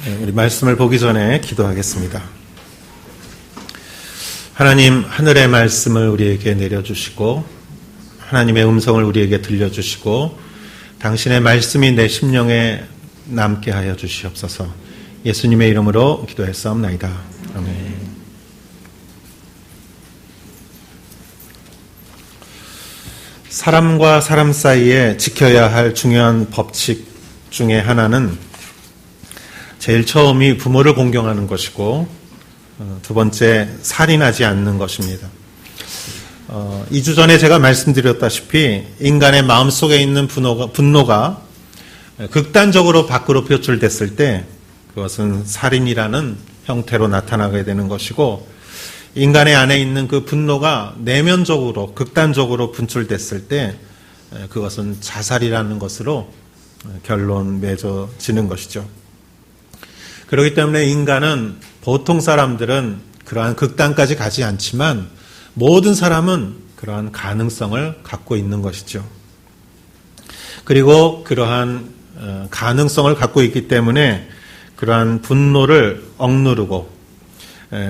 우리 말씀을 보기 전에 기도하겠습니다. 하나님, 하늘의 말씀을 우리에게 내려주시고 하나님의 음성을 우리에게 들려주시고 당신의 말씀이 내 심령에 남게 하여 주시옵소서. 예수님의 이름으로 기도했사옵나이다. 아멘. 사람과 사람 사이에 지켜야 할 중요한 법칙 중에 하나는 제일 처음이 부모를 공경하는 것이고 두 번째 살인하지 않는 것입니다. 2주 전에 제가 말씀드렸다시피 인간의 마음속에 있는 분노가 극단적으로 밖으로 표출됐을 때 그것은 살인이라는 형태로 나타나게 되는 것이고, 인간의 안에 있는 그 분노가 내면적으로 극단적으로 분출됐을 때 그것은 자살이라는 것으로 결론 맺어지는 것이죠. 그렇기 때문에 인간은, 보통 사람들은 그러한 극단까지 가지 않지만 모든 사람은 그러한 가능성을 갖고 있는 것이죠. 그리고 그러한 가능성을 갖고 있기 때문에 그러한 분노를 억누르고,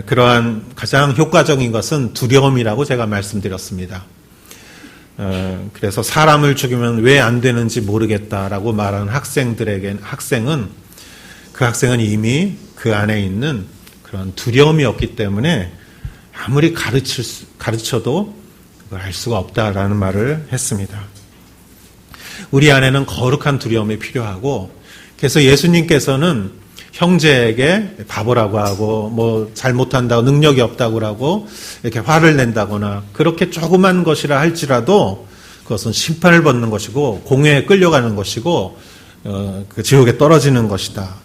그러한 가장 효과적인 것은 두려움이라고 제가 말씀드렸습니다. 그래서 사람을 죽이면 왜 안 되는지 모르겠다라고 말하는 학생은 이미 그 안에 있는 그런 두려움이 없기 때문에 아무리 가르쳐도 그걸 알 수가 없다라는 말을 했습니다. 우리 안에는 거룩한 두려움이 필요하고, 그래서 예수님께서는 형제에게 바보라고 하고 잘못한다고 능력이 없다고 하고 이렇게 화를 낸다거나 그렇게 조그만 것이라 할지라도 그것은 심판을 받는 것이고 공회에 끌려가는 것이고 그 지옥에 떨어지는 것이다.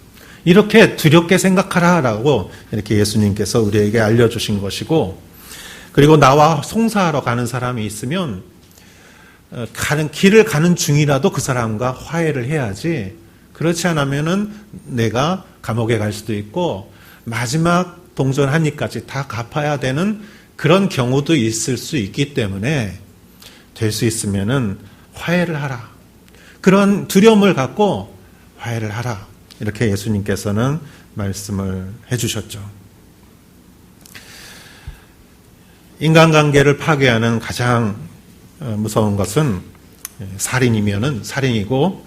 이렇게 두렵게 생각하라라고 이렇게 예수님께서 우리에게 알려주신 것이고, 그리고 나와 송사하러 가는 사람이 있으면 길을 가는 중이라도 그 사람과 화해를 해야지, 그렇지 않으면은 내가 감옥에 갈 수도 있고 마지막 동전 한 입까지 다 갚아야 되는 그런 경우도 있을 수 있기 때문에 될 수 있으면은 화해를 하라. 그런 두려움을 갖고 화해를 하라. 이렇게 예수님께서는 말씀을 해주셨죠. 인간관계를 파괴하는 가장 무서운 것은 살인이면은 살인이고,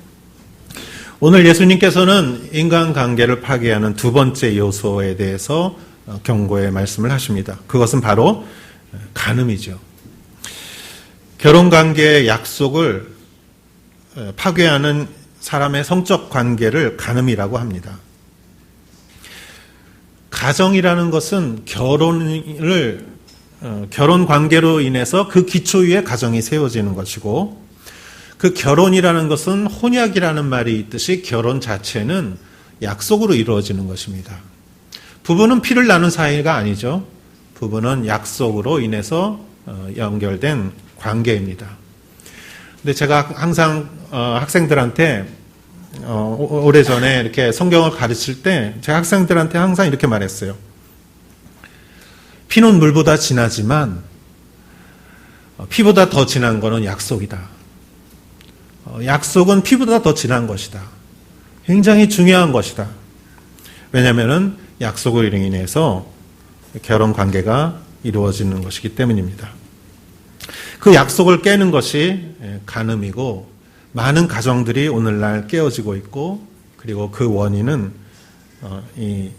오늘 예수님께서는 인간관계를 파괴하는 두 번째 요소에 대해서 경고의 말씀을 하십니다. 그것은 바로 간음이죠. 결혼관계의 약속을 파괴하는 사람의 성적 관계를 간음이라고 합니다. 가정이라는 것은 결혼 관계로 인해서 그 기초 위에 가정이 세워지는 것이고, 그 결혼이라는 것은 혼약이라는 말이 있듯이 결혼 자체는 약속으로 이루어지는 것입니다. 부부는 피를 나눈 사이가 아니죠. 부부는 약속으로 인해서 연결된 관계입니다. 근데 제가 항상 학생들한테 오래전에 이렇게 성경을 가르칠 때 제가 학생들한테 항상 이렇게 말했어요. 피는 물보다 진하지만 피보다 더 진한 것은 약속이다. 약속은 피보다 더 진한 것이다. 굉장히 중요한 것이다. 왜냐하면 약속을 인해서 결혼 관계가 이루어지는 것이기 때문입니다. 그 약속을 깨는 것이 간음이고, 많은 가정들이 오늘날 깨어지고 있고, 그리고 그 원인은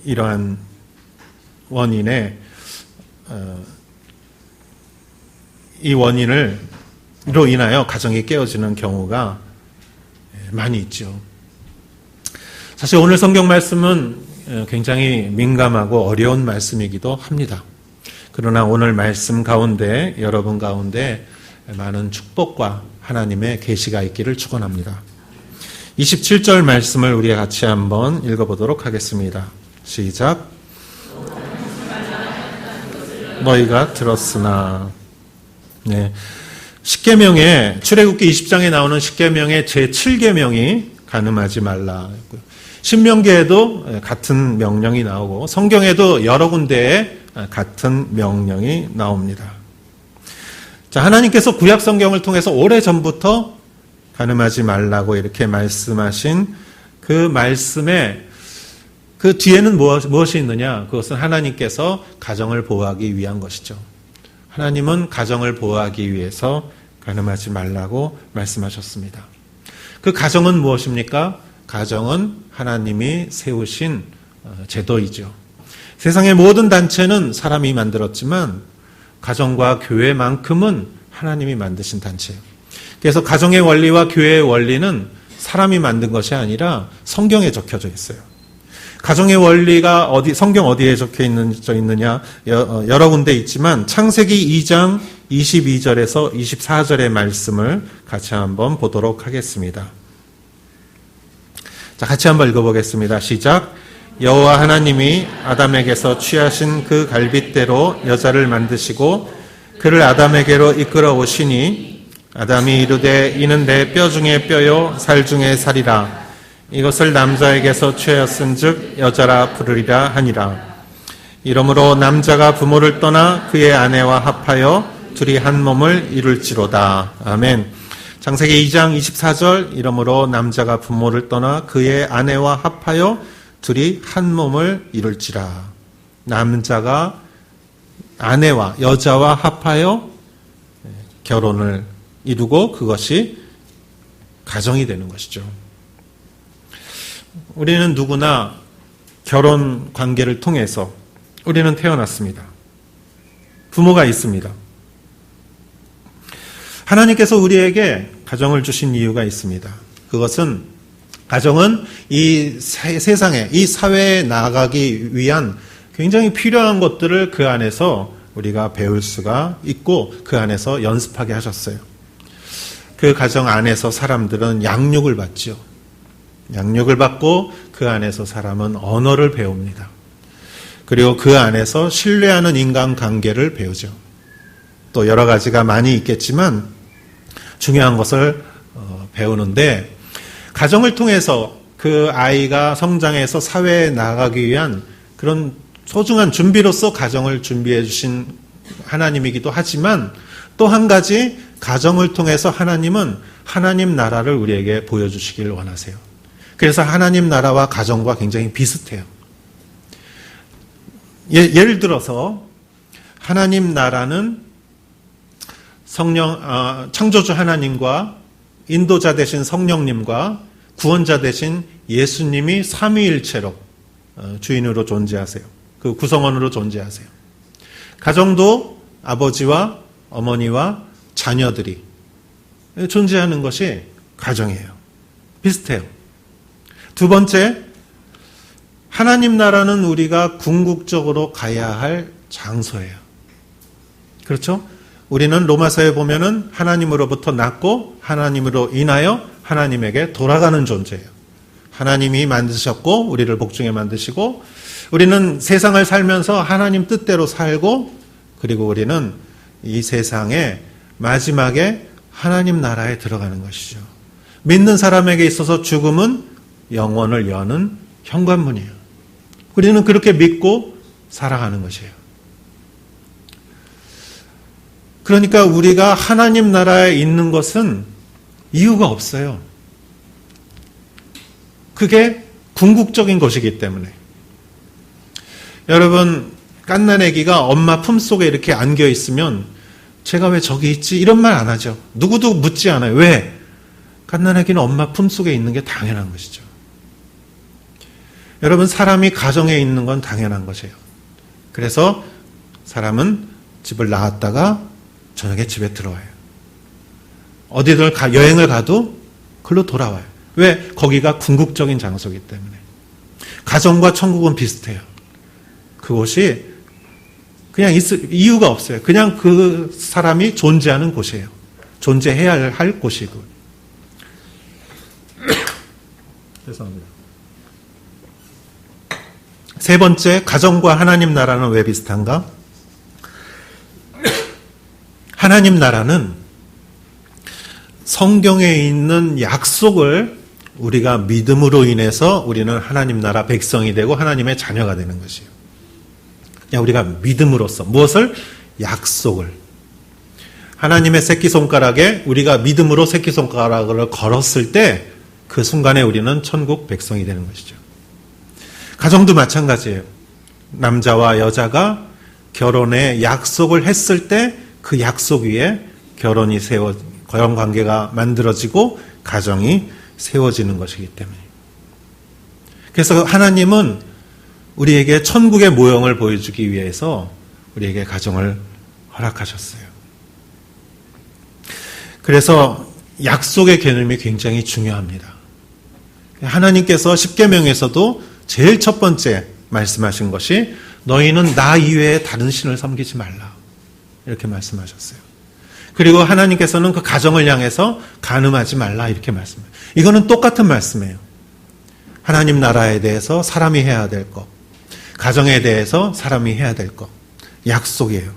이러한 원인에 이 원인으로 인하여 가정이 깨어지는 경우가 많이 있죠. 사실 오늘 성경 말씀은 굉장히 민감하고 어려운 말씀이기도 합니다. 그러나 오늘 말씀 가운데, 여러분 가운데 많은 축복과 하나님의 계시가 있기를 축원합니다. 27절 말씀을 우리 같이 한번 읽어보도록 하겠습니다. 시작. 너희가 들었으나. 네. 십계명에, 출애굽기 20장에 나오는 십계명의 제7계명이 간음하지 말라. 신명기에도 같은 명령이 나오고 성경에도 여러 군데에 같은 명령이 나옵니다. 자, 하나님께서 구약 성경을 통해서 오래전부터 간음하지 말라고 이렇게 말씀하신 그 말씀에 그 뒤에는 무엇이 있느냐? 그것은 하나님께서 가정을 보호하기 위한 것이죠. 하나님은 가정을 보호하기 위해서 간음하지 말라고 말씀하셨습니다. 그 가정은 무엇입니까? 가정은 하나님이 세우신 제도이죠. 세상의 모든 단체는 사람이 만들었지만 가정과 교회만큼은 하나님이 만드신 단체예요. 그래서 가정의 원리와 교회의 원리는 사람이 만든 것이 아니라 성경에 적혀져 있어요. 가정의 원리가 성경 어디에 적혀 있느냐 여러 군데 있지만 창세기 2장 22절에서 24절의 말씀을 같이 한번 보도록 하겠습니다. 자, 같이 한번 읽어보겠습니다. 시작. 여호와 하나님이 아담에게서 취하신 그 갈빗대로 여자를 만드시고 그를 아담에게로 이끌어 오시니 아담이 이르되 이는 내 뼈 중에 뼈요 살 중에 살이라. 이것을 남자에게서 취하였은즉 여자라 부르리라 하니라. 이러므로 남자가 부모를 떠나 그의 아내와 합하여 둘이 한 몸을 이룰지로다. 아멘. 창세기 2장 24절. 이러므로 남자가 부모를 떠나 그의 아내와 합하여 둘이 한 몸을 이룰지라. 남자가 아내와 여자와 합하여 결혼을 이루고 그것이 가정이 되는 것이죠. 우리는 누구나 결혼 관계를 통해서 우리는 태어났습니다. 부모가 있습니다. 하나님께서 우리에게 가정을 주신 이유가 있습니다. 그것은 가정은 이 세상에, 이 사회에 나아가기 위한 굉장히 필요한 것들을 그 안에서 우리가 배울 수가 있고 그 안에서 연습하게 하셨어요. 그 가정 안에서 사람들은 양육을 받죠. 양육을 받고 그 안에서 사람은 언어를 배웁니다. 그리고 그 안에서 신뢰하는 인간관계를 배우죠. 또 여러 가지가 많이 있겠지만 중요한 것을 배우는데 가정을 통해서 그 아이가 성장해서 사회에 나가기 위한 그런 소중한 준비로서 가정을 준비해 주신 하나님이기도 하지만 또 한 가지 가정을 통해서 하나님은 하나님 나라를 우리에게 보여주시길 원하세요. 그래서 하나님 나라와 가정과 굉장히 비슷해요. 예를 들어서 하나님 나라는 창조주 하나님과 인도자 되신 성령님과 구원자 되신 예수님이 삼위일체로 주인으로 존재하세요. 그 구성원으로 존재하세요. 가정도 아버지와 어머니와 자녀들이 존재하는 것이 가정이에요. 비슷해요. 두 번째, 하나님 나라는 우리가 궁극적으로 가야 할 장소예요. 그렇죠? 우리는 로마서에 보면은 하나님으로부터 났고 하나님으로 인하여 하나님에게 돌아가는 존재예요. 하나님이 만드셨고 우리를 복중에 만드시고 우리는 세상을 살면서 하나님 뜻대로 살고 그리고 우리는 이 세상에 마지막에 하나님 나라에 들어가는 것이죠. 믿는 사람에게 있어서 죽음은 영원을 여는 현관문이에요. 우리는 그렇게 믿고 살아가는 것이에요. 그러니까 우리가 하나님 나라에 있는 것은 이유가 없어요. 그게 궁극적인 것이기 때문에. 여러분, 갓난아기가 엄마 품속에 이렇게 안겨 있으면 제가 왜 저기 있지? 이런 말 안 하죠. 누구도 묻지 않아요. 왜? 갓난아기는 엄마 품속에 있는 게 당연한 것이죠. 여러분, 사람이 가정에 있는 건 당연한 것이에요. 그래서 사람은 집을 나왔다가 저녁에 집에 들어와요. 어디를 여행을 가도 글로 돌아와요. 왜? 거기가 궁극적인 장소이기 때문에. 가정과 천국은 비슷해요. 그곳이 그냥 이유가 없어요. 그냥 그 사람이 존재하는 곳이에요. 존재해야 할 곳이고. 죄송합니다. 세 번째, 가정과 하나님 나라는 왜 비슷한가? 하나님 나라는 성경에 있는 약속을 우리가 믿음으로 인해서 우리는 하나님 나라 백성이 되고 하나님의 자녀가 되는 것이에요. 그냥 우리가 믿음으로써 무엇을? 약속을. 하나님의 새끼손가락에 우리가 믿음으로 새끼손가락을 걸었을 때 그 순간에 우리는 천국 백성이 되는 것이죠. 가정도 마찬가지예요. 남자와 여자가 결혼에 약속을 했을 때 그 약속 위에 결혼 관계가 만들어지고 가정이 세워지는 것이기 때문에. 그래서 하나님은 우리에게 천국의 모형을 보여주기 위해서 우리에게 가정을 허락하셨어요. 그래서 약속의 개념이 굉장히 중요합니다. 하나님께서 십계명에서도 제일 첫 번째 말씀하신 것이 너희는 나 이외에 다른 신을 섬기지 말라. 이렇게 말씀하셨어요. 그리고 하나님께서는 그 가정을 향해서 간음하지 말라 이렇게 말씀해요. 이거는 똑같은 말씀이에요. 하나님 나라에 대해서 사람이 해야 될 것, 가정에 대해서 사람이 해야 될 것, 약속이에요.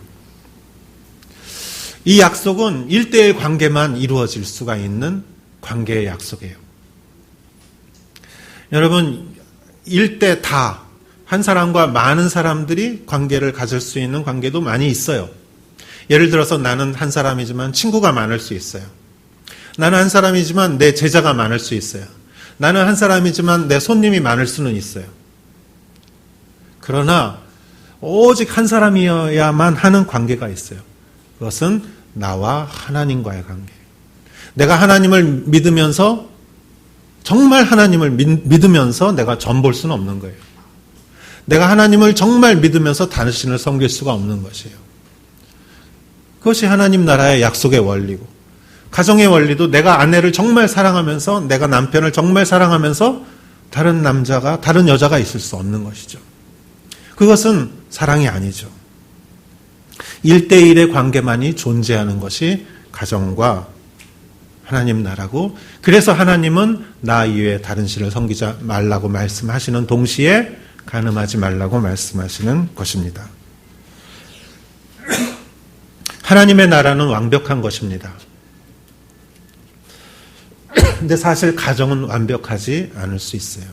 이 약속은 1:1 관계만 이루어질 수가 있는 관계의 약속이에요. 여러분, 1대 다, 한 사람과 많은 사람들이 관계를 가질 수 있는 관계도 많이 있어요. 예를 들어서 나는 한 사람이지만 친구가 많을 수 있어요. 나는 한 사람이지만 내 제자가 많을 수 있어요. 나는 한 사람이지만 내 손님이 많을 수는 있어요. 그러나 오직 한 사람이어야만 하는 관계가 있어요. 그것은 나와 하나님과의 관계. 내가 하나님을 믿으면서, 정말 하나님을 믿으면서 내가 전 볼 수는 없는 거예요. 내가 하나님을 정말 믿으면서 당신을 섬길 수가 없는 것이에요. 그것이 하나님 나라의 약속의 원리고, 가정의 원리도 내가 아내를 정말 사랑하면서, 내가 남편을 정말 사랑하면서 다른 남자가, 다른 여자가 있을 수 없는 것이죠. 그것은 사랑이 아니죠. 1:1의 관계만이 존재하는 것이 가정과 하나님 나라고, 그래서 하나님은 나 이외에 다른 신을 섬기지 말라고 말씀하시는 동시에 간음하지 말라고 말씀하시는 것입니다. 하나님의 나라는 완벽한 것입니다. 근데 사실 가정은 완벽하지 않을 수 있어요.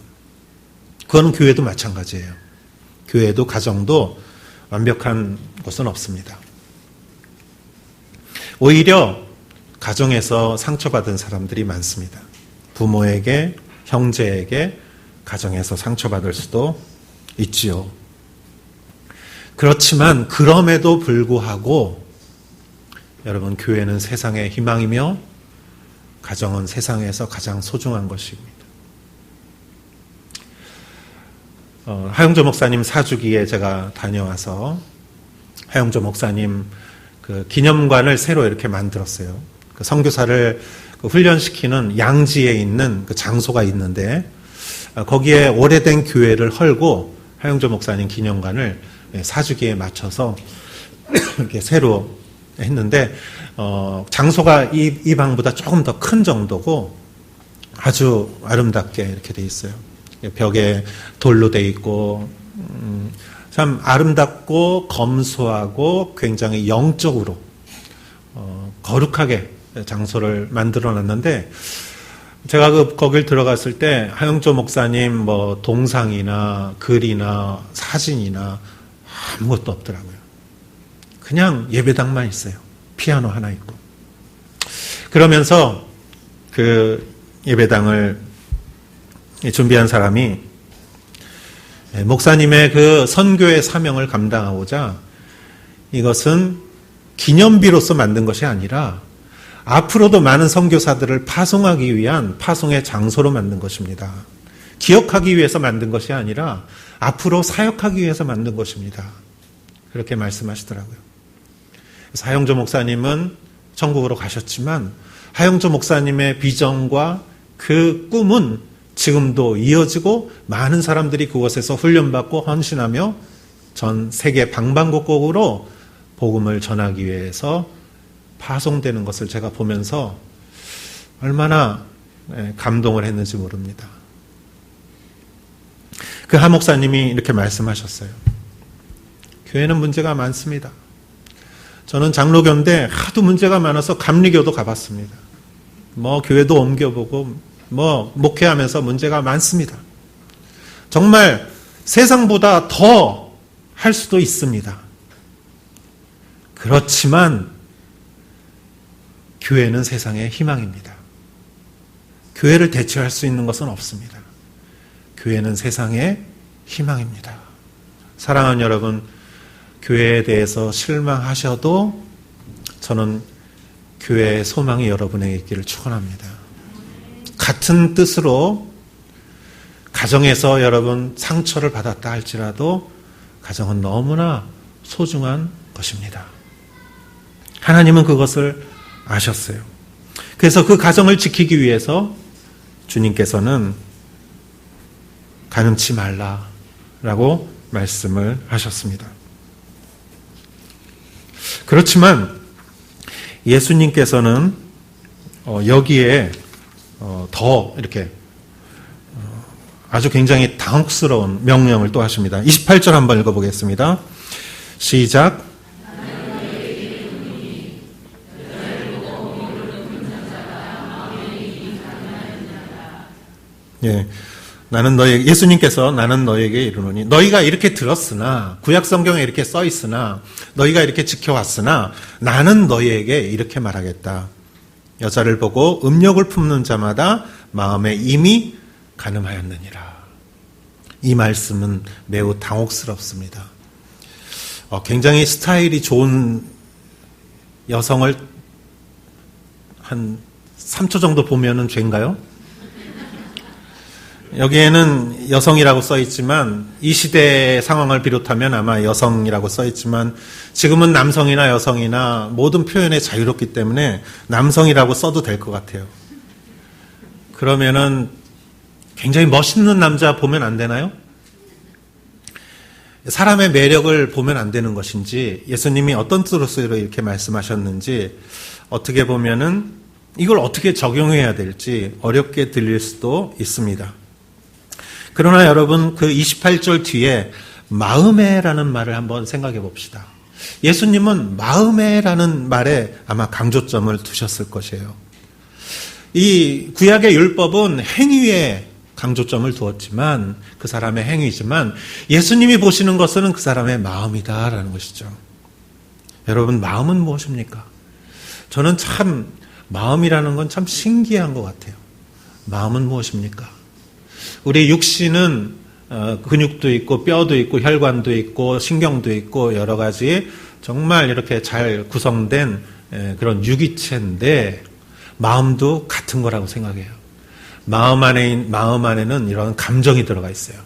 그건 교회도 마찬가지예요. 교회도 가정도 완벽한 것은 없습니다. 오히려 가정에서 상처받은 사람들이 많습니다. 부모에게, 형제에게 가정에서 상처받을 수도 있지요. 그렇지만 그럼에도 불구하고 여러분, 교회는 세상의 희망이며 가정은 세상에서 가장 소중한 것입니다. 하영조 목사님 사주기에 제가 다녀와서 하영조 목사님 그 기념관을 새로 이렇게 만들었어요. 그 선교사를 훈련시키는 양지에 있는 그 장소가 있는데 거기에 오래된 교회를 헐고 하영조 목사님 기념관을 사주기에 맞춰서 이렇게 새로 했는데 장소가 이 방보다 조금 더 큰 정도고 아주 아름답게 이렇게 돼 있어요. 벽에 돌로 돼 있고 참 아름답고 검소하고 굉장히 영적으로 거룩하게 장소를 만들어 놨는데 제가 거길 들어갔을 때 하영조 목사님 뭐 동상이나 글이나 사진이나 아무것도 없더라고요. 그냥 예배당만 있어요. 피아노 하나 있고. 그러면서 그 예배당을 준비한 사람이 목사님의 그 선교의 사명을 감당하고자 이것은 기념비로서 만든 것이 아니라 앞으로도 많은 선교사들을 파송하기 위한 파송의 장소로 만든 것입니다. 기억하기 위해서 만든 것이 아니라 앞으로 사역하기 위해서 만든 것입니다. 그렇게 말씀하시더라고요. 그래서 하영조 목사님은 천국으로 가셨지만 하영조 목사님의 비전과 그 꿈은 지금도 이어지고 많은 사람들이 그곳에서 훈련받고 헌신하며 전 세계 방방곡곡으로 복음을 전하기 위해서 파송되는 것을 제가 보면서 얼마나 감동을 했는지 모릅니다. 그 하 목사님이 이렇게 말씀하셨어요. 교회는 문제가 많습니다. 저는 장로교인데 하도 문제가 많아서 감리교도 가봤습니다. 뭐 교회도 옮겨보고 뭐 목회하면서 문제가 많습니다. 정말 세상보다 더 할 수도 있습니다. 그렇지만 교회는 세상의 희망입니다. 교회를 대체할 수 있는 것은 없습니다. 교회는 세상의 희망입니다. 사랑하는 여러분, 교회에 대해서 실망하셔도 저는 교회의 소망이 여러분에게 있기를 축원합니다. 같은 뜻으로 가정에서 여러분 상처를 받았다 할지라도 가정은 너무나 소중한 것입니다. 하나님은 그것을 아셨어요. 그래서 그 가정을 지키기 위해서 주님께서는 가늠치 말라라고 말씀을 하셨습니다. 그렇지만 예수님께서는 여기에 더 이렇게 아주 굉장히 당혹스러운 명령을 또 하십니다. 28절 한번 읽어보겠습니다. 시작. 예, 예수님께서 나는 너에게 이르노니 너희가 이렇게 들었으나 구약 성경에 이렇게 써 있으나 너희가 이렇게 지켜왔으나 나는 너희에게 이렇게 말하겠다. 여자를 보고 음욕을 품는 자마다 마음에 이미 간음하였느니라. 이 말씀은 매우 당혹스럽습니다. 굉장히 스타일이 좋은 여성을 한 3초 정도 보면은 죄인가요? 여기에는 여성이라고 써있지만 이 시대의 상황을 비롯하면 아마 여성이라고 써있지만 지금은 남성이나 여성이나 모든 표현에 자유롭기 때문에 남성이라고 써도 될 것 같아요. 그러면은 굉장히 멋있는 남자 보면 안 되나요? 사람의 매력을 보면 안 되는 것인지 예수님이 어떤 뜻으로 이렇게 말씀하셨는지 어떻게 보면은 이걸 어떻게 적용해야 될지 어렵게 들릴 수도 있습니다. 그러나 여러분 그 28절 뒤에 마음에라는 말을 한번 생각해 봅시다. 예수님은 마음에라는 말에 아마 강조점을 두셨을 것이에요. 이 구약의 율법은 행위에 강조점을 두었지만 그 사람의 행위지만 예수님이 보시는 것은 그 사람의 마음이다라는 것이죠. 여러분 마음은 무엇입니까? 저는 참 마음이라는 건 참 신기한 것 같아요. 마음은 무엇입니까? 우리 육신은 근육도 있고 뼈도 있고 혈관도 있고 신경도 있고 여러 가지 정말 이렇게 잘 구성된 그런 유기체인데 마음도 같은 거라고 생각해요. 마음 안에는 이런 감정이 들어가 있어요.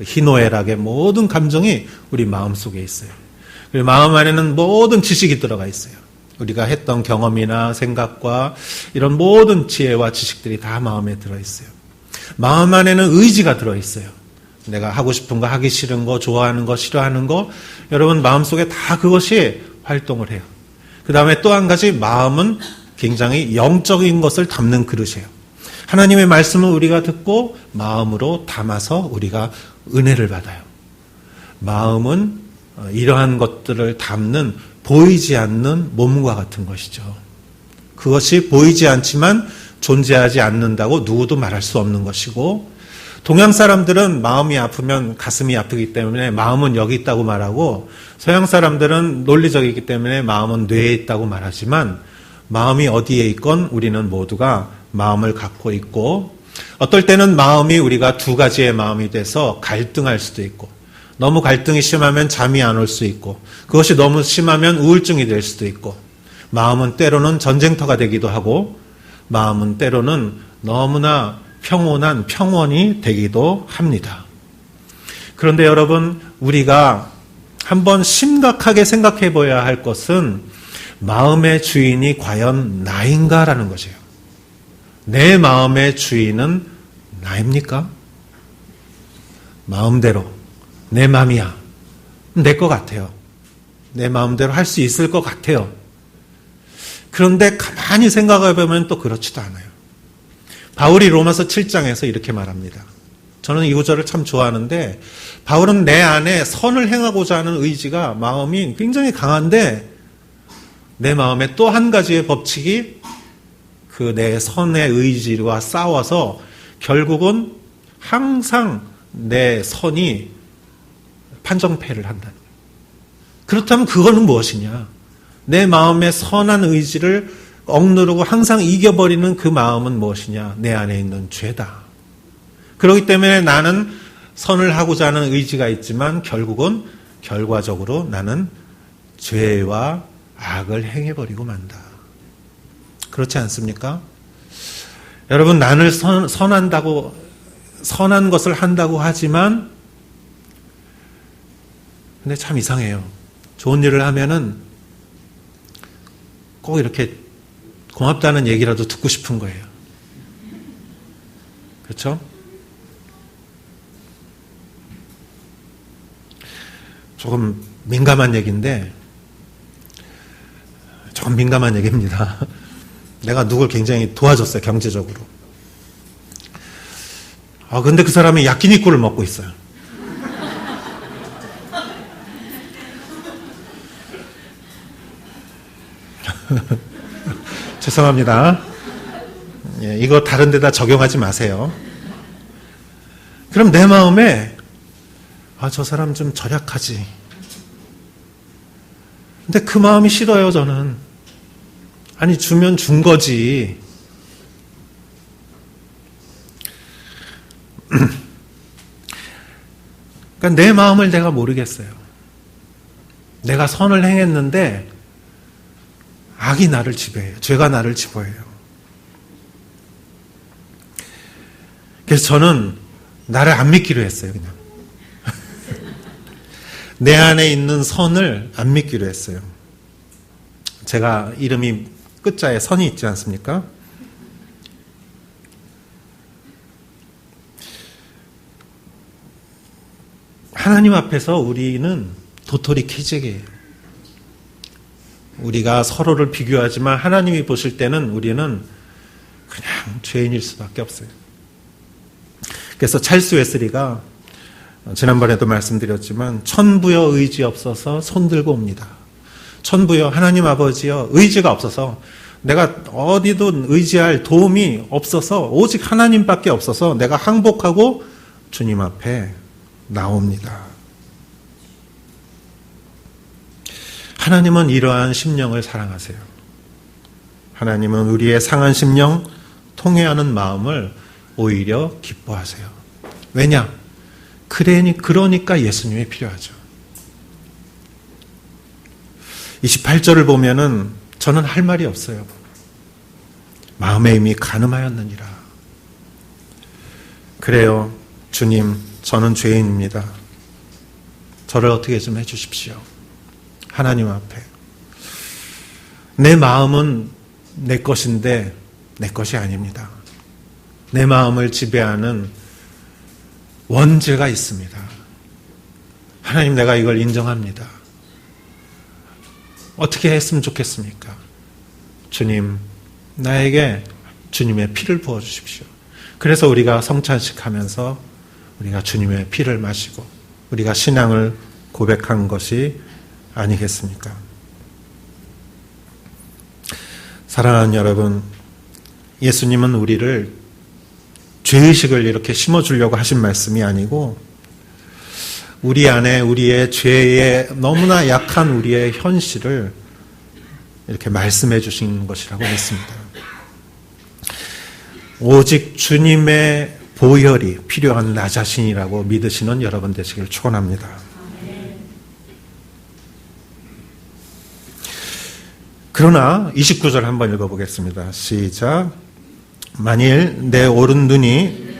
희노애락의 모든 감정이 우리 마음 속에 있어요. 그리고 마음 안에는 모든 지식이 들어가 있어요. 우리가 했던 경험이나 생각과 이런 모든 지혜와 지식들이 다 마음에 들어 있어요. 마음 안에는 의지가 들어있어요. 내가 하고 싶은 거, 하기 싫은 거, 좋아하는 거, 싫어하는 거 여러분 마음속에 다 그것이 활동을 해요. 그 다음에 또 한 가지 마음은 굉장히 영적인 것을 담는 그릇이에요. 하나님의 말씀을 우리가 듣고 마음으로 담아서 우리가 은혜를 받아요. 마음은 이러한 것들을 담는 보이지 않는 몸과 같은 것이죠. 그것이 보이지 않지만 존재하지 않는다고 누구도 말할 수 없는 것이고 동양 사람들은 마음이 아프면 가슴이 아프기 때문에 마음은 여기 있다고 말하고 서양 사람들은 논리적이기 때문에 마음은 뇌에 있다고 말하지만 마음이 어디에 있건 우리는 모두가 마음을 갖고 있고 어떨 때는 마음이 우리가 두 가지의 마음이 돼서 갈등할 수도 있고 너무 갈등이 심하면 잠이 안 올 수 있고 그것이 너무 심하면 우울증이 될 수도 있고 마음은 때로는 전쟁터가 되기도 하고 마음은 때로는 너무나 평온한 평원이 되기도 합니다. 그런데 여러분 우리가 한번 심각하게 생각해 봐야 할 것은 마음의 주인이 과연 나인가라는 것이에요. 내 마음의 주인은 나입니까? 마음대로 내 마음이야. 내 것 같아요. 내 마음대로 할 수 있을 것 같아요. 그런데 가만히 생각해 보면 또 그렇지도 않아요. 바울이 로마서 7장에서 이렇게 말합니다. 저는 이 구절을 참 좋아하는데 바울은 내 안에 선을 행하고자 하는 의지가 마음이 굉장히 강한데 내 마음에 또 한 가지의 법칙이 그 내 선의 의지와 싸워서 결국은 항상 내 선이 판정패를 한다는 거예요. 그렇다면 그거는 무엇이냐? 내 마음의 선한 의지를 억누르고 항상 이겨버리는 그 마음은 무엇이냐? 내 안에 있는 죄다. 그렇기 때문에 나는 선을 하고자 하는 의지가 있지만 결국은 결과적으로 나는 죄와 악을 행해버리고 만다. 그렇지 않습니까? 여러분, 나는 선한 것을 한다고 하지만, 근데 참 이상해요. 좋은 일을 하면은 꼭 이렇게 고맙다는 얘기라도 듣고 싶은 거예요. 그렇죠? 조금 민감한 얘기인데, 조금 민감한 얘기입니다. 내가 누굴 굉장히 도와줬어요, 경제적으로. 근데 그 사람이 야끼니쿠를 먹고 있어요. 죄송합니다. 예, 이거 다른 데다 적용하지 마세요. 그럼 내 마음에 저 사람 좀 절약하지. 근데 그 마음이 싫어요, 저는. 아니, 주면 준 거지. 그러니까 내 마음을 내가 모르겠어요. 내가 선을 행했는데 악이 나를 지배해요. 죄가 나를 지배해요. 그래서 저는 나를 안 믿기로 했어요, 그냥. 내 안에 있는 선을 안 믿기로 했어요. 제가 이름이 끝자에 선이 있지 않습니까? 하나님 앞에서 우리는 도토리 키재기예요. 우리가 서로를 비교하지만 하나님이 보실 때는 우리는 그냥 죄인일 수밖에 없어요. 그래서 찰스 웨슬리가 지난번에도 말씀드렸지만 천부여 의지 없어서 손들고 옵니다. 천부여 하나님 아버지여 의지가 없어서 내가 어디든 의지할 도움이 없어서 오직 하나님밖에 없어서 내가 항복하고 주님 앞에 나옵니다. 하나님은 이러한 심령을 사랑하세요. 하나님은 우리의 상한 심령, 통회하는 마음을 오히려 기뻐하세요. 왜냐? 그러니까 예수님이 필요하죠. 28절을 보면은 저는 할 말이 없어요. 마음에 이미 간음하였느니라. 그래요. 주님, 저는 죄인입니다. 저를 어떻게 좀 해주십시오. 하나님 앞에. 내 마음은 내 것인데 내 것이 아닙니다. 내 마음을 지배하는 원죄가 있습니다. 하나님, 내가 이걸 인정합니다. 어떻게 했으면 좋겠습니까? 주님, 나에게 주님의 피를 부어주십시오. 그래서 우리가 성찬식 하면서 우리가 주님의 피를 마시고 우리가 신앙을 고백한 것이 아니겠습니까? 사랑하는 여러분, 예수님은 우리를 죄의식을 이렇게 심어주려고 하신 말씀이 아니고 우리 안에 우리의 죄에 너무나 약한 우리의 현실을 이렇게 말씀해 주신 것이라고 믿습니다. 오직 주님의 보혈이 필요한 나 자신이라고 믿으시는 여러분 되시길 축원합니다. 그러나 29절 한번 읽어보겠습니다. 시작. 만일 내 오른 눈이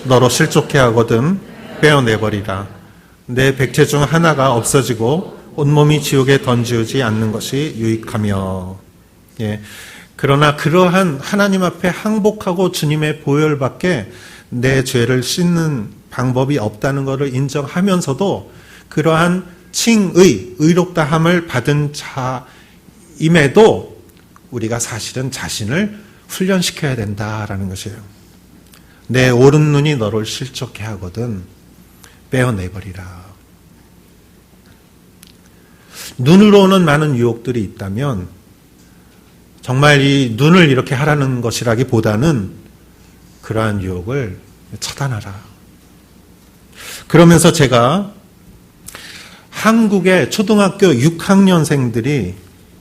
너로 실족해 하거든 빼어내버리라. 내 백체 중 하나가 없어지고 온몸이 지옥에 던지지 않는 것이 유익하며. 예. 그러나 그러한 하나님 앞에 항복하고 주님의 보혈밖에 내 죄를 씻는 방법이 없다는 것을 인정하면서도 그러한 의롭다함을 받은 자임에도 우리가 사실은 자신을 훈련시켜야 된다라는 것이에요. 내 오른 눈이 너를 실족해 하거든 빼어내버리라. 눈으로 오는 많은 유혹들이 있다면 정말 이 눈을 이렇게 하라는 것이라기보다는 그러한 유혹을 차단하라. 그러면서 제가 한국의 초등학교 6학년생들이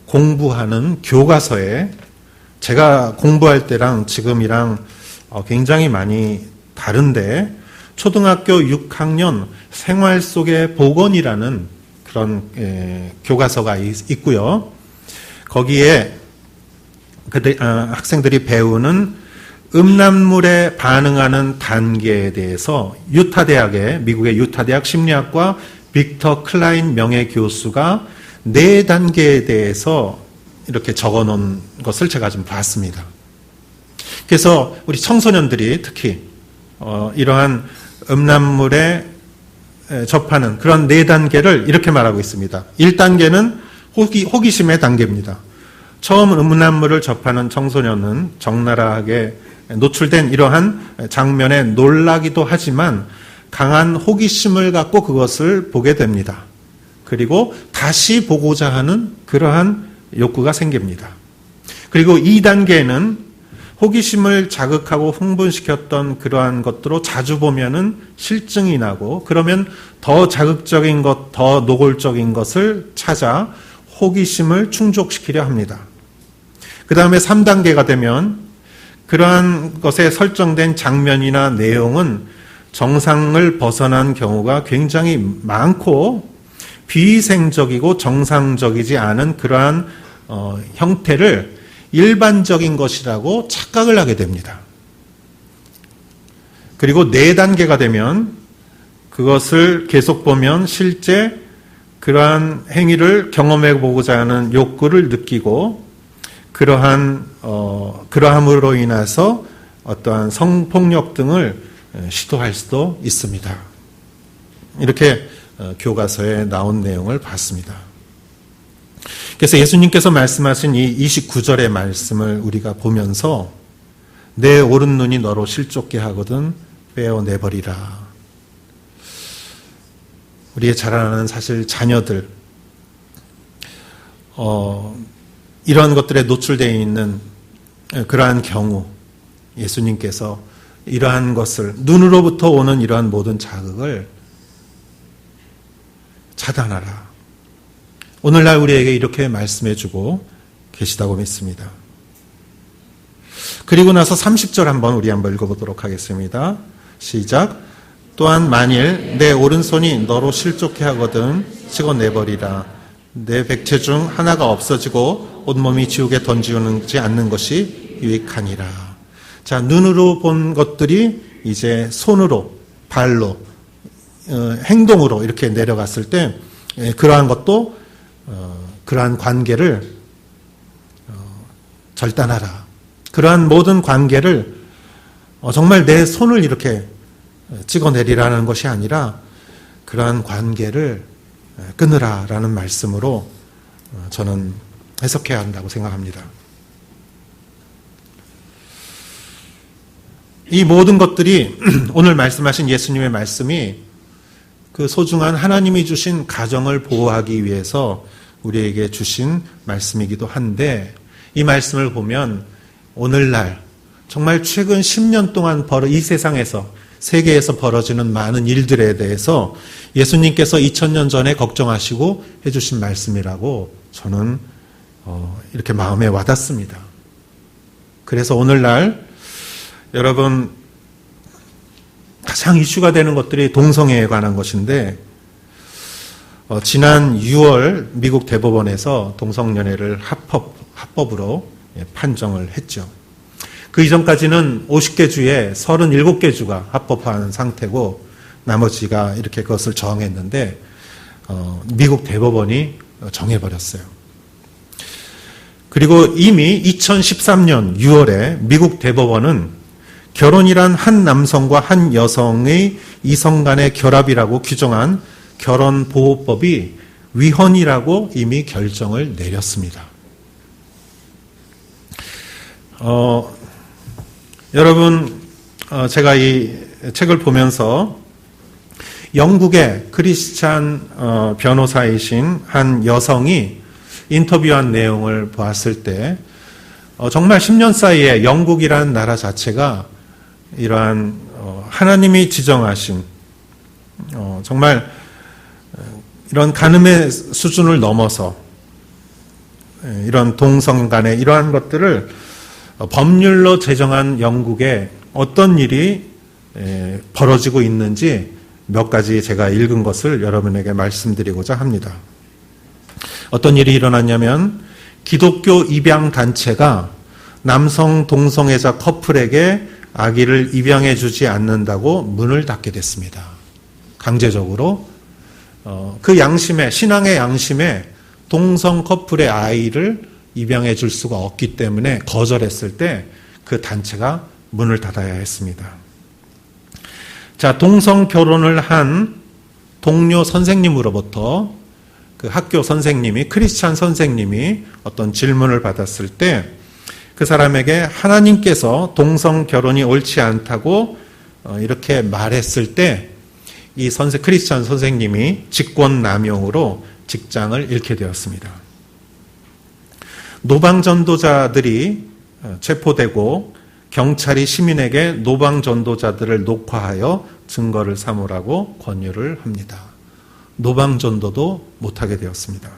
공부하는 교과서에 제가 공부할 때랑 지금이랑 굉장히 많이 다른데 초등학교 6학년 생활 속의 복원이라는 그런 교과서가 있고요. 거기에 학생들이 배우는 음란물에 반응하는 단계에 대해서 미국의 유타 대학 심리학과 빅터 클라인 명예교수가 4단계에 대해서 이렇게 적어 놓은 것을 제가 좀 봤습니다. 그래서 우리 청소년들이 특히 이러한 음란물에 접하는 그런 4단계를 이렇게 말하고 있습니다. 1단계는 호기심의 단계입니다. 처음 음란물을 접하는 청소년은 적나라하게 노출된 이러한 장면에 놀라기도 하지만 강한 호기심을 갖고 그것을 보게 됩니다. 그리고 다시 보고자 하는 그러한 욕구가 생깁니다. 그리고 2단계는 호기심을 자극하고 흥분시켰던 그러한 것들로 자주 보면은 실증이 나고 그러면 더 자극적인 것, 더 노골적인 것을 찾아 호기심을 충족시키려 합니다. 그 다음에 3단계가 되면 그러한 것에 설정된 장면이나 내용은 정상을 벗어난 경우가 굉장히 많고 비위생적이고 정상적이지 않은 그러한 형태를 일반적인 것이라고 착각을 하게 됩니다. 그리고 4단계가 되면 그것을 계속 보면 실제 그러한 행위를 경험해 보고자 하는 욕구를 느끼고 그러함으로 인해서 어떠한 성폭력 등을 시도할 수도 있습니다. 이렇게 교과서에 나온 내용을 봤습니다. 그래서 예수님께서 말씀하신 이 29절의 말씀을 우리가 보면서 내 오른 눈이 너로 실족게 하거든 빼어내버리라. 우리의 자라나는 사실 자녀들 이러한 것들에 노출되어 있는 그러한 경우 예수님께서 이러한 것을 눈으로부터 오는 이러한 모든 자극을 차단하라. 오늘날 우리에게 이렇게 말씀해주고 계시다고 믿습니다. 그리고 나서 30절 우리 한번 읽어보도록 하겠습니다. 시작. 또한 만일 내 오른손이 너로 실족해 하거든 찍어내버리라. 내 백체 중 하나가 없어지고 온몸이 지옥에 던지지 않는 것이 유익하니라. 자, 눈으로 본 것들이 이제 손으로, 발로, 행동으로 이렇게 내려갔을 때 그러한 것도 그러한 관계를 절단하라. 그러한 모든 관계를 정말 내 손을 이렇게 찍어내리라는 것이 아니라 그러한 관계를 끊으라라는 말씀으로 저는 해석해야 한다고 생각합니다. 이 모든 것들이 오늘 말씀하신 예수님의 말씀이 그 소중한 하나님이 주신 가정을 보호하기 위해서 우리에게 주신 말씀이기도 한데 이 말씀을 보면 오늘날 정말 최근 10년 동안 이 세상에서 세계에서 벌어지는 많은 일들에 대해서 예수님께서 2000년 전에 걱정하시고 해주신 말씀이라고 저는 이렇게 마음에 와닿습니다. 그래서 오늘날 여러분 가장 이슈가 되는 것들이 동성애에 관한 것인데 지난 6월 미국 대법원에서 동성연애를 합법으로 판정을 했죠. 그 이전까지는 50개 주에 37개 주가 합법화한 상태고 나머지가 이렇게 그것을 정했는데 미국 대법원이 정해버렸어요. 그리고 이미 2013년 6월에 미국 대법원은 결혼이란 한 남성과 한 여성의 이성 간의 결합이라고 규정한 결혼보호법이 위헌이라고 이미 결정을 내렸습니다. 여러분, 제가 이 책을 보면서 영국의 크리스찬 변호사이신 한 여성이 인터뷰한 내용을 보았을 때 정말 10년 사이에 영국이라는 나라 자체가 이러한 하나님이 지정하신 정말 이런 간음의 수준을 넘어서 이런 동성 간의 이러한 것들을 법률로 제정한 영국에 어떤 일이 벌어지고 있는지 몇 가지 제가 읽은 것을 여러분에게 말씀드리고자 합니다. 어떤 일이 일어났냐면 기독교 입양 단체가 남성 동성애자 커플에게 아기를 입양해 주지 않는다고 문을 닫게 됐습니다. 강제적으로 그 양심에, 신앙의 양심에 동성 커플의 아이를 입양해 줄 수가 없기 때문에 거절했을 때 그 단체가 문을 닫아야 했습니다. 자, 동성 결혼을 한 동료 선생님으로부터 그 학교 선생님이, 크리스찬 선생님이 어떤 질문을 받았을 때 그 사람에게 하나님께서 동성 결혼이 옳지 않다고 이렇게 말했을 때 이 크리스찬 선생님이 직권남용으로 직장을 잃게 되었습니다. 노방전도자들이 체포되고 경찰이 시민에게 노방전도자들을 녹화하여 증거를 삼으라고 권유를 합니다. 노방전도도 못하게 되었습니다.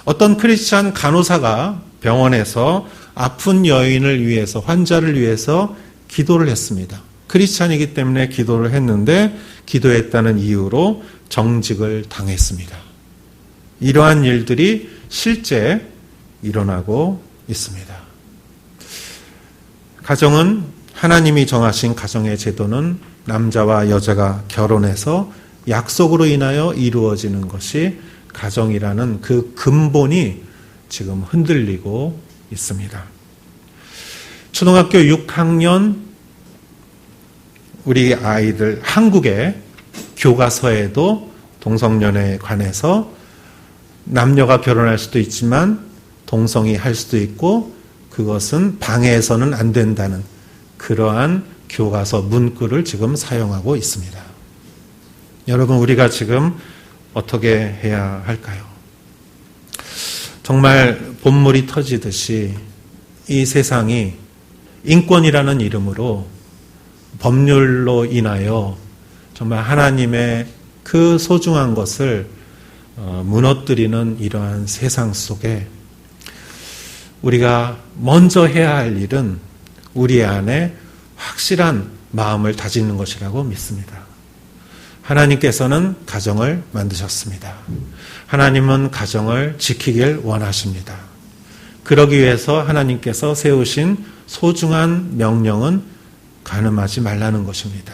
어떤 크리스찬 간호사가 병원에서 아픈 여인을 위해서, 환자를 위해서 기도를 했습니다. 크리스찬이기 때문에 기도를 했는데 기도했다는 이유로 정직을 당했습니다. 이러한 일들이 실제 일어나고 있습니다. 가정은 하나님이 정하신 가정의 제도는 남자와 여자가 결혼해서 약속으로 인하여 이루어지는 것이 가정이라는 그 근본이 지금 흔들리고 있습니다. 초등학교 6학년 우리 아이들 한국의 교과서에도 동성연애에 관해서 남녀가 결혼할 수도 있지만 동성이 할 수도 있고 그것은 방해해서는 안 된다는 그러한 교과서 문구를 지금 사용하고 있습니다. 여러분, 우리가 지금 어떻게 해야 할까요? 정말 본물이 터지듯이 이 세상이 인권이라는 이름으로 법률로 인하여 정말 하나님의 그 소중한 것을 무너뜨리는 이러한 세상 속에 우리가 먼저 해야 할 일은 우리 안에 확실한 마음을 다지는 것이라고 믿습니다. 하나님께서는 가정을 만드셨습니다. 하나님은 가정을 지키길 원하십니다. 그러기 위해서 하나님께서 세우신 소중한 명령은 간음하지 말라는 것입니다.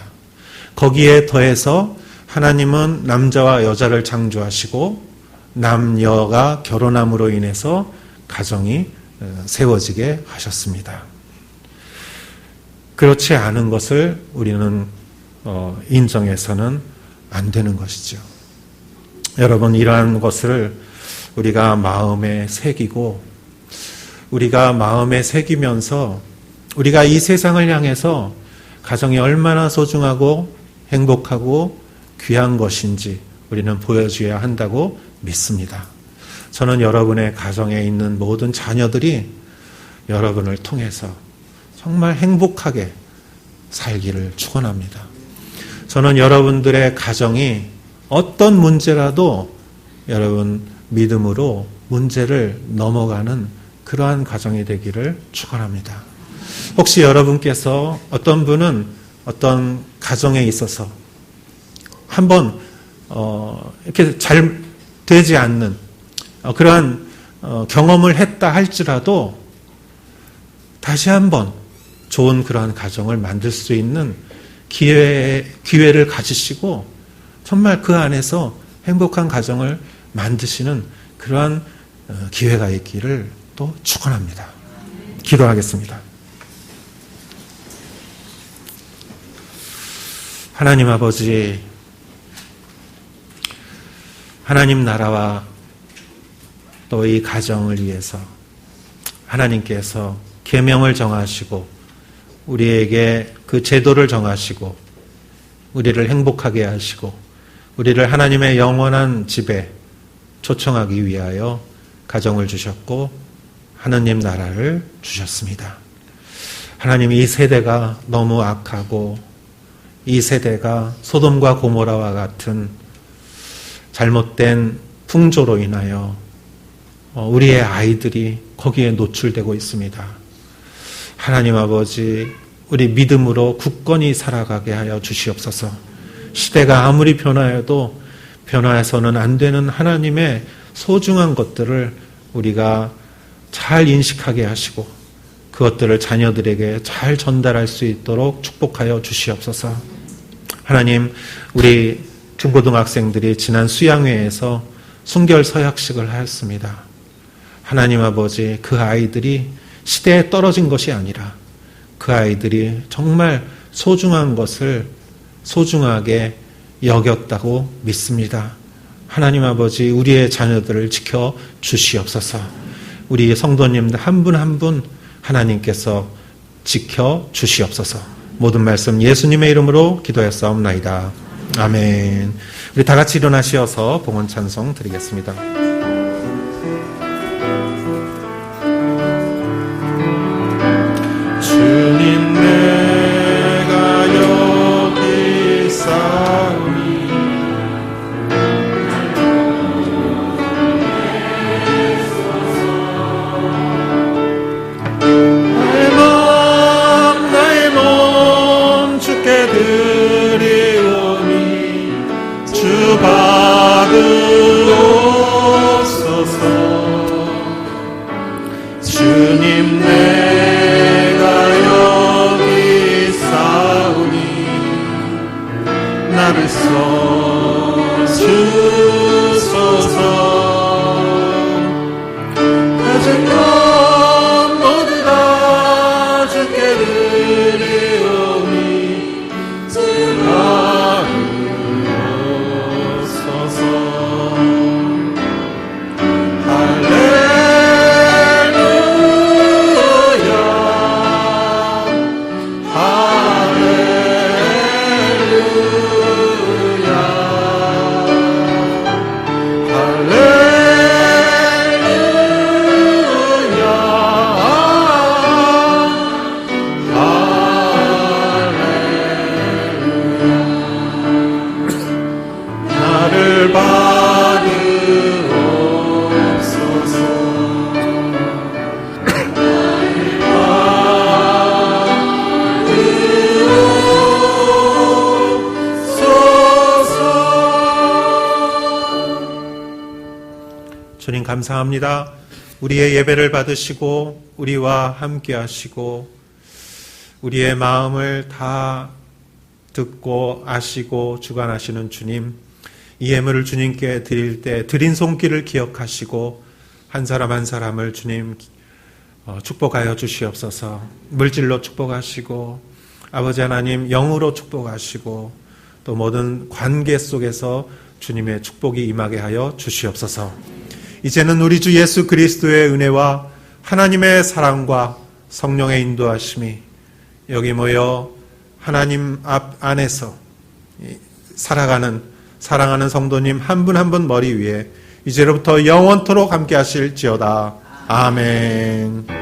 거기에 더해서 하나님은 남자와 여자를 창조하시고 남녀가 결혼함으로 인해서 가정이 세워지게 하셨습니다. 그렇지 않은 것을 우리는 인정해서는 안 되는 것이죠. 여러분, 이러한 것을 우리가 마음에 새기고 우리가 마음에 새기면서 우리가 이 세상을 향해서 가정이 얼마나 소중하고 행복하고 귀한 것인지 우리는 보여줘야 한다고 믿습니다. 저는 여러분의 가정에 있는 모든 자녀들이 여러분을 통해서 정말 행복하게 살기를 축원합니다. 저는 여러분들의 가정이 어떤 문제라도 여러분 믿음으로 문제를 넘어가는 그러한 가정이 되기를 축원합니다. 혹시 여러분께서 어떤 분은 어떤 가정에 있어서 한번 이렇게 잘 되지 않는 그러한 경험을 했다 할지라도 다시 한번 좋은 그러한 가정을 만들 수 있는 기회를 가지시고 정말 그 안에서 행복한 가정을 만드시는 그러한 기회가 있기를 또 축원합니다. 기도하겠습니다. 하나님 아버지, 하나님 나라와 또 이 가정을 위해서 하나님께서 계명을 정하시고 우리에게 그 제도를 정하시고 우리를 행복하게 하시고 우리를 하나님의 영원한 집에 초청하기 위하여 가정을 주셨고 하나님 나라를 주셨습니다. 하나님, 이 세대가 너무 악하고 이 세대가 소돔과 고모라와 같은 잘못된 풍조로 인하여 우리의 아이들이 거기에 노출되고 있습니다. 하나님 아버지, 우리 믿음으로 굳건히 살아가게 하여 주시옵소서. 시대가 아무리 변화해도 변화해서는 안 되는 하나님의 소중한 것들을 우리가 잘 인식하게 하시고 그것들을 자녀들에게 잘 전달할 수 있도록 축복하여 주시옵소서. 하나님, 우리 중고등학생들이 지난 수양회에서 순결 서약식을 하였습니다. 하나님 아버지, 그 아이들이 시대에 떨어진 것이 아니라 그 아이들이 정말 소중한 것을 소중하게 여겼다고 믿습니다. 하나님 아버지, 우리의 자녀들을 지켜 주시옵소서. 우리 성도님들 한 분 한 분 하나님께서 지켜 주시옵소서. 모든 말씀 예수님의 이름으로 기도했사옵나이다. 아멘. 우리 다 같이 일어나시어서 봉헌 찬송 드리겠습니다. 주님, 내가 여기 있사오니 나의 몸 주께 드리오니 주 받으옵소서. 주님, 내가 여기 있사오니 나를 써주소서. 가진 것 모두 다 주께 드리오니 받으옵소서. 주님, 감사합니다. 우리의 예배를 받으시고 우리와 함께 하시고 우리의 마음을 다 듣고 아시고 주관하시는 주님, 이 예물을 주님께 드릴 때 드린 손길을 기억하시고 한 사람 한 사람을 주님 축복하여 주시옵소서. 물질로 축복하시고 아버지 하나님 영으로 축복하시고 또 모든 관계 속에서 주님의 축복이 임하게 하여 주시옵소서. 이제는 우리 주 예수 그리스도의 은혜와 하나님의 사랑과 성령의 인도하심이 여기 모여 하나님 앞 안에서 살아가는 사랑하는 성도님 한 분 한 분 머리 위에 이제로부터 영원토록 함께 하실지어다. 아멘.